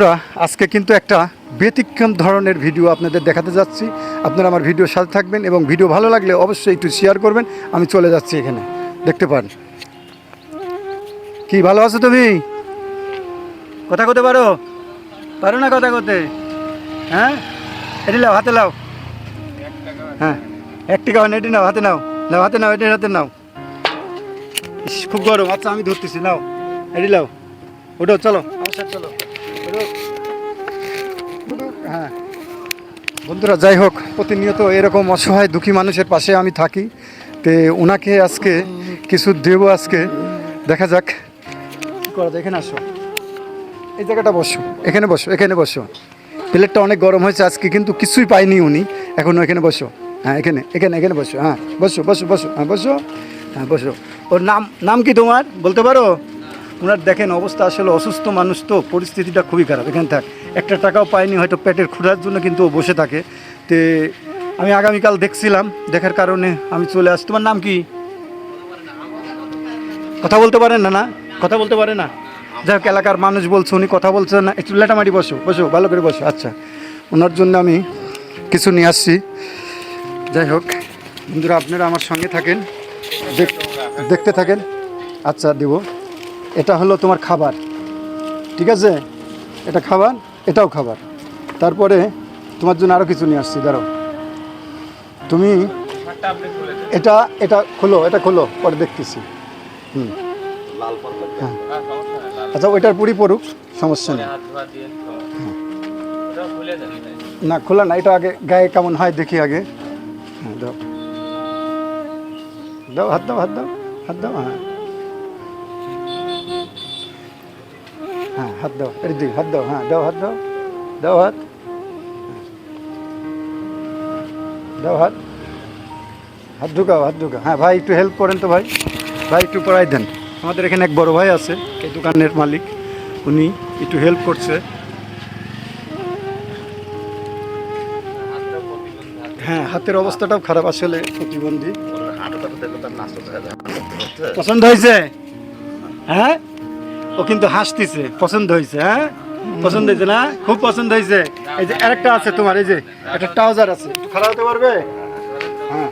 বন্ধুরা আজকে কিন্তু একটা ব্যতিক্রম ধরনের ভিডিও আপনাদের দেখাতে যাচ্ছি। আপনারা আমার ভিডিওর সাথে থাকবেন এবং ভিডিও ভালো লাগলে অবশ্যই একটু শেয়ার করবেন। আমি চলে যাচ্ছি, এখানে দেখতে পান। কি ভালো আছো তুমি? কথা কতে পারো? পারো না কথা কতে? হ্যাঁ, এটি লাও, হাতে লাও। হ্যাঁ, 1 টাকা এটি নাও, হাতে নাও, নাও হাতে নাও, এটি হাতে নাও। খুব গরম। আচ্ছা আমি ধরতেছি, নাও এটি লাও। ওঠো, চলো আমার সাথে চলো। হ্যাঁ বন্ধুরা, যাই হোক, প্রতিনিয়ত এরকম অসহায় দুঃখী মানুষের পাশে আমি থাকি। তো ওনাকে আজকে কিছু দেবো। আজকে দেখা যাক কী করা যায়। এখানে আসো, এই জায়গাটা বসো, এখানে বসো, এখানে বসো। প্লেটটা অনেক গরম হয়েছে আজকে, কিন্তু কিছুই পাইনি উনি এখনও। এখানে বসো, হ্যাঁ এখানে এখানে এখানে বসো। হ্যাঁ বসো বসো বসো, হ্যাঁ বসো, হ্যাঁ বসো। ওর নাম নাম কি তোমার বলতে পারো? ওনার দেখেন অবস্থা, আসলে অসুস্থ মানুষ তো, পরিস্থিতিটা খুবই খারাপ। এখানে থাক, 1 টাকাও পায়নি হয়তো, পেটের ক্ষুধার জন্য কিন্তু ও বসে থাকে। তো আমি আগামীকাল দেখছিলাম, দেখার কারণে আমি চলে আসি। তোমার নাম কি? কথা বলতে পারেন না? না কথা বলতে পারে না। যাই হোক, এলাকার মানুষ বলছে উনি কথা বলছে না। একটু লেটামাটি বসো, বসো ভালো করে বসো। আচ্ছা, ওনার জন্য আমি কিছু নিয়ে আসছি। যাই হোক বন্ধুরা, আপনারা আমার সঙ্গে থাকেন, দেখতে থাকেন। আচ্ছা দেবো। এটা হলো তোমার খাবার, ঠিক আছে? এটা খাবার, এটাও খাবার। তারপরে তোমার জন্য আরও কিছু নিয়ে আসছি, দাঁড়াও। তুমি এটা এটা খোলো, এটা খোলো, পরে দেখতেছি। হ্যাঁ আচ্ছা, ওইটার পুরি পড়ুক, সমস্যা নেই। না খোলা না, এটা আগে গায়ে কেমন হয় দেখি আগে। হ্যাঁ দাও দাও, হাত দাও, হাত দাও, হাত দাও। হ্যাঁ হ্যাঁ হাত দাও, এর দিকে হাত দাও। হ্যাঁ দাও, হাত দাও, দাও হাত, দাও হাত, হাত ঢুকাও, হাত ঢুকাও। হ্যাঁ ভাই একটু হেল্প করেন তো ভাই, ভাই একটু পড়াই দেন। আমাদের এখানে এক বড় ভাই আছে, এই দোকানের মালিক, উনি একটু হেল্প করছে। হ্যাঁ হাতের অবস্থাটাও খারাপ, আসলে প্রতিবন্ধী। পছন্দ হয়েছে? হ্যাঁ ও কিন্তু হাসতেছে, পছন্দ হয়েছে। হ্যাঁ পছন্দ হয়েছে না? খুব পছন্দ হয়েছে। এই যে আরেকটা আছে তোমার, এই যে একটা ট্রাউজার আছে, একটু খারাপ হতে পারবে? হ্যাঁ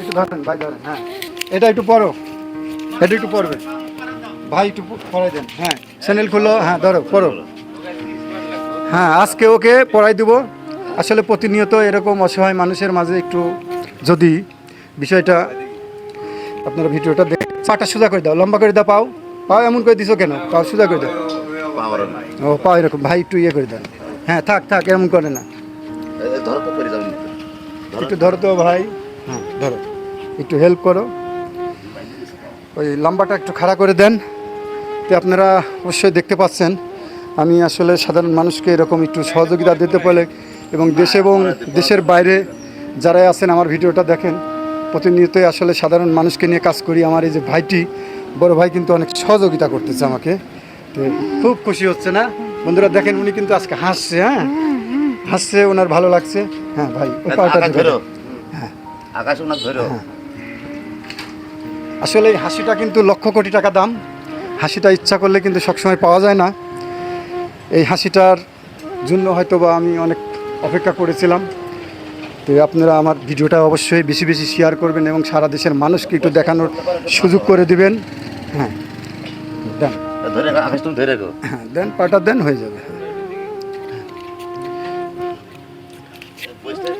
একটু ধরেন ভাই, ধরেন। হ্যাঁ এটা একটু পরো, এটা একটু পরবে ভাই, একটু পরাই দেন। হ্যাঁ চ্যানেল খুলো, হ্যাঁ ধরো পরো। হ্যাঁ আজকে ওকে পড়াই দেবো। আসলে প্রতিনিয়ত এরকম অসহায় মানুষের মাঝে একটু যদি বিষয়টা, আপনারা ভিডিওটা দেখে পাটা সোজা করে দাও, লম্বা করে দাও। পাও পাও এমন করে দিছো কেন? পাও সোজা করে দাও। ও পাও এরকম, ভাই একটু ইয়ে করে দেন। হ্যাঁ থাক থাক, এমন করে না, একটু ধরো তো ভাই। হ্যাঁ ধরো, একটু হেল্প করো, ওই লম্বাটা একটু খাড়া করে দেন। তো আপনারা অবশ্যই দেখতে পাচ্ছেন, আমি আসলে সাধারণ মানুষকে এরকম একটু সহযোগিতা দিতে পারলে, এবং দেশে এবং দেশের বাইরে যারা আছেন আমার ভিডিওটা দেখেন, প্রতিনিয়তই আসলে সাধারণ মানুষকে নিয়ে কাজ করি। আমার এই যে ভাইটি, বড় ভাই কিন্তু অনেক সহযোগিতা করতেছে আমাকে। তো খুব খুশি হচ্ছে না বন্ধুরা? দেখেন উনি কিন্তু আজকে হাসছে। হ্যাঁ হাসছে, ওনার ভালো লাগছে। হ্যাঁ ভাই ওই পাটা ধরো। হ্যাঁ আকাশ ওনার ধরো। হ্যাঁ আসলে এই হাসিটা কিন্তু লক্ষ কোটি টাকা দাম। হাসিটা ইচ্ছা করলে কিন্তু সবসময় পাওয়া যায় না। এই হাসিটার জন্য হয়তো বা আমি অনেক অপেক্ষা করেছিলাম। তো আপনারা আমার ভিডিওটা অবশ্যই বেশি বেশি শেয়ার করবেন এবং সারা দেশের মানুষকে একটু দেখানোর সুযোগ করে দিবেন। হ্যাঁ দেন, হ্যাঁ দেন, পাটা দেন, হয়ে যাবে।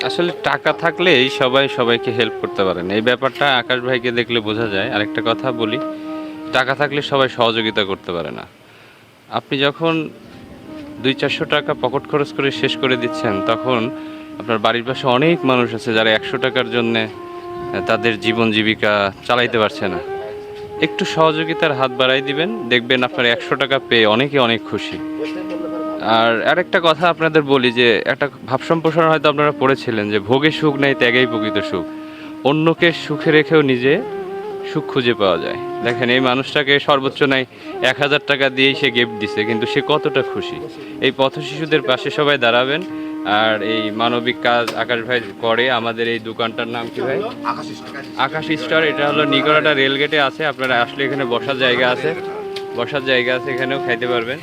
আসলে টাকা থাকলেই সবাই সবাইকে হেল্প করতে পারেন, এই ব্যাপারটা আকাশ ভাইকে দেখলে বোঝা যায়। আরেকটা কথা বলি, টাকা থাকলে সবাই সহযোগিতা করতে পারে না। আপনি যখন 200-400 টাকা পকেট খরচ করে শেষ করে দিচ্ছেন, তখন আপনার বাড়ির পাশে অনেক মানুষ আছে যারা 100 টাকার জন্যে তাদের জীবন জীবিকা চালাইতে পারছে না। একটু সহযোগিতার হাত বাড়াই দিবেন, দেখবেন আপনার 100 টাকা পেয়ে অনেকে অনেক খুশি। আর আরেকটা কথা আপনাদের বলি, যে একটা ভাব সম্প্রসারণ হয়তো আপনারা পড়েছিলেন যে ভোগে সুখ নেই, ত্যাগেই প্রকৃত সুখ। অন্যকে সুখে রেখেও নিজে সুখ খুঁজে পাওয়া যায়। দেখেন এই মানুষটাকে সর্বোচ্চ নাই 1000 টাকা দিয়েই সে গিফট দিছে, কিন্তু সে কতটা খুশি। এই পথ শিশুদের পাশে সবাই দাঁড়াবেন। আর এই মানবিক কাজ আকাশ ভাই করে। আমাদের এই দোকানটার নাম কি ভাই? আকাশ স্টার। এটা হলো নিকরাটা রেলগেটে আছে, আপনারা আসলে এখানে বসার জায়গা আছে, বসার জায়গা আছে, এখানেও খাইতে পারবেন।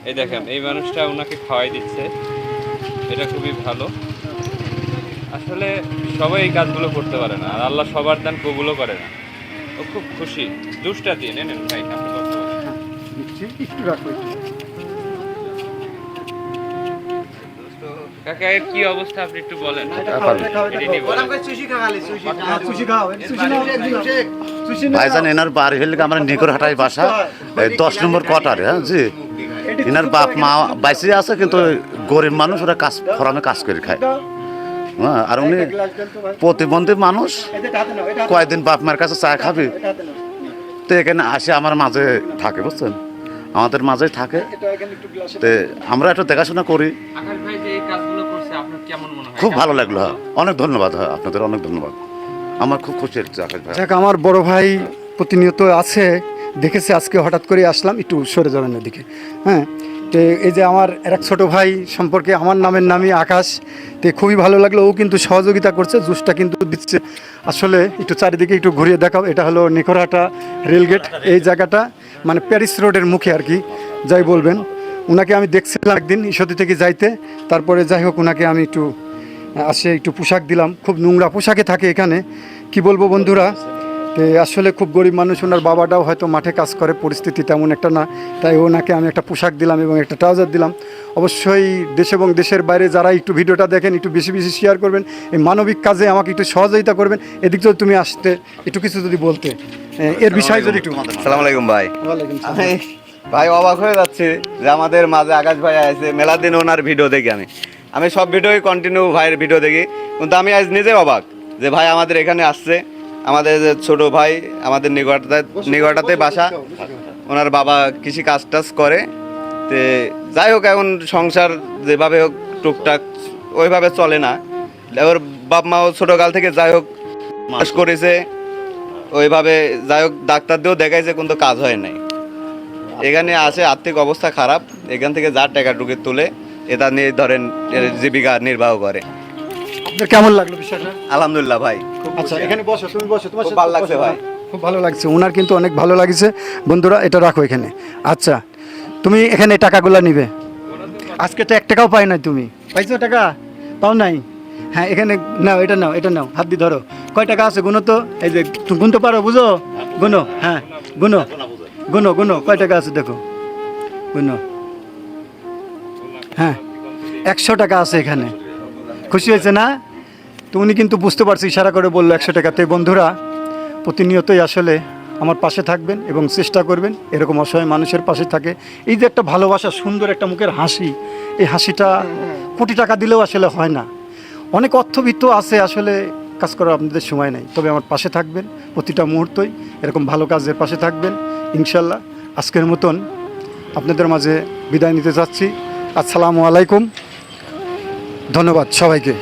এই দেখেন এই মানুষটা ওনাকে খাওয়াই দিচ্ছে, এটা খুবই ভালো। আসলে সবাই এই কাজগুলো করতে পারে না, আর আল্লাহ সবার দান কবুলও করে না। ও খুব খুশি। জুসটা দিয়ে নেন ভাই, আপনি কথা বলেন। একটু রাখো একটু। কাকা এর কি অবস্থা আপনি একটু বলেন। এটা খাও, এটা খাও, এটা এটি খাও। নিয়ে বলেন। সুশি খাও, সুশি নাও, সুশি নাও। ভাইজান এনার বাড়ি হইলে আমার নিকর হাটাই বাসা 10 নম্বর কোয়ার্টারে। হ্যাঁ জি, এনার বাপ মা বাইসে আছে কিন্তু গরিব মানুষ, ওরা কাজ ফরামে কাজ করে খায়। হ্যাঁ, আর উনি একটা গ্লাস দেন তো ভাই। প্রতিবন্ধী মানুষ, এটা হাতে নাও, এটা হাতে কয়েকদিন বাপ মার কাছে চা খাবে, নাও, এটা হাতে নাও। তো এখানে আসে আমার মাঝে থাকে, বুঝছেন, আমাদের মাঝেই থাকে। এটা এখানে একটু গ্লাসে তো আমরা একটু দেখাশোনা করি। আকাশ ভাই যে এই কাজগুলো করছে আপনার কেমন মনে হয়? খুব ভালো লাগলো। হ্যাঁ, অনেক ধন্যবাদ। হ্যাঁ, আপনাদের অনেক ধন্যবাদ। আমার খুব খুশি হচ্ছে আকাশ ভাই। যাক, আমার বড় ভাই প্রতিনিয়ত আছে, দেখেছে, আজকে হঠাৎ করে আসলাম, একটু সরে যাবেন এদিকে। হ্যাঁ, তো এই যে আমার এক ছোট ভাই সম্পর্কে, আমার নামের নামই আকাশ, তো খুবই ভালো লাগলো। ও কিন্তু সহযোগিতা করছে, জুসটা কিন্তু দিচ্ছে। আসলে একটু চারিদিকে একটু ঘুরিয়ে দেখাও। এটা হলো নিকরহাটা রেলগেট, এই জায়গাটা মানে প্যারিস রোডের মুখে আর কি, যাই বলবেন। ওনাকে আমি দেখছিলাম একদিন ঈশ্বরদী থেকে যাইতে, তারপরে যাই হোক ওনাকে আমি একটু আসে একটু পোশাক দিলাম। খুব নোংরা পোশাকে থাকে এখানে, কি বলবো বন্ধুরা। তো আসলে খুব গরিব মানুষ, ওনার বাবাটাও হয়তো মাঠে কাজ করে, পরিস্থিতি তেমন একটা না, তাই ওনাকে আমি একটা পোশাক দিলাম এবং একটা ট্রাউজার দিলাম। অবশ্যই দেশ এবং দেশের বাইরে যারা একটু ভিডিওটা দেখেন, একটু বেশি বেশি শেয়ার করবেন, এই মানবিক কাজে আমাকে একটু সহযোগিতা করবেন। এদিক যদি তুমি আসতে একটু কিছু যদি বলতে এর বিষয়ে যদি একটু। আসসালামু আলাইকুম ভাই। ওয়ালাইকুম সালাম। আমি ভাই অবাক হয়ে যাচ্ছি যে আমাদের মাঝে আকাশ ভাই আছে। মেলা দিন ওনার ভিডিও দেখি আমি সব ভিডিওই কন্টিনিউ ভাইয়ের ভিডিও দেখি, কিন্তু আমি আজ নিজে অবাক যে ভাই আমাদের এখানে আসছে। আমাদের যে ছোট ভাই, আমাদের নিকটাতে বাসা, ওনার বাবা কৃষি কাজ টাজ করে। তে যাই হোক, এখন সংসার যেভাবে হোক টুকটাক ওইভাবে চলে না। ওর বাপ মাও ছোটোকাল থেকে যাই হোক কাজ করেছে ওইভাবে, যাই হোক ডাক্তার দিয়েও দেখাইছে, কিন্তু কাজ হয় নাই। এখানে আসে, আর্থিক অবস্থা খারাপ, এখান থেকে যা টাকা টুকে তুলে এটা নিয়ে ধরেন এর জীবিকা নির্বাহ করে। আপনার কেমন লাগলো বিষয়টা? আলহামদুলিল্লাহ ভাই। আচ্ছা, এখানে বসো, তুমি বসো, তোমার খুব সাথে ভালো লাগছে বসো। ভাই। খুব ভালো লাগছে, ওনার কিন্তু অনেক ভালো লাগছে। বন্ধুরা এটা রাখো এখানে। আচ্ছা, তুমি এখানে টাকাগুলো নিবে। আজকে তো 1 টাকাও পাই নাই, তুমি পাইছো টাকা? পাও নাই? হ্যাঁ, এখানে নাও, এটা নাও, এটা নাও, হাত দিয়ে ধরো। কয় টাকা আছে গুনো তো, এই যে তুমি গুনতে পারো, বুঝো? গুনো, হ্যাঁ গুনো, গুনো, গুনো, কয় টাকা আছে দেখো, গুনো। হ্যাঁ, 100 টাকা আছে এখানে। খুশি হয়েছে না? তো উনি কিন্তু বুঝতে পারছি, ইশারা করে বললো 100 টাকাতে। বন্ধুরা প্রতিনিয়তই আসলে আমার পাশে থাকবেন এবং চেষ্টা করবেন এরকম অসহায় মানুষের পাশে থাকে। এই যে একটা ভালোবাসা, সুন্দর একটা মুখের হাসি, এই হাসিটা কোটি টাকা দিলেও আসলে হয় না। অনেক অর্থবিত্ত আছে, আসলে কাজ করার আপনাদের সময় নেই, তবে আমার পাশে থাকবেন প্রতিটা মুহূর্তই, এরকম ভালো কাজের পাশে থাকবেন ইনশাল্লাহ। আজকের মতন আপনাদের মাঝে বিদায় নিতে যাচ্ছি। আসসালামু আলাইকুম, ধন্যবাদ সবাইকে।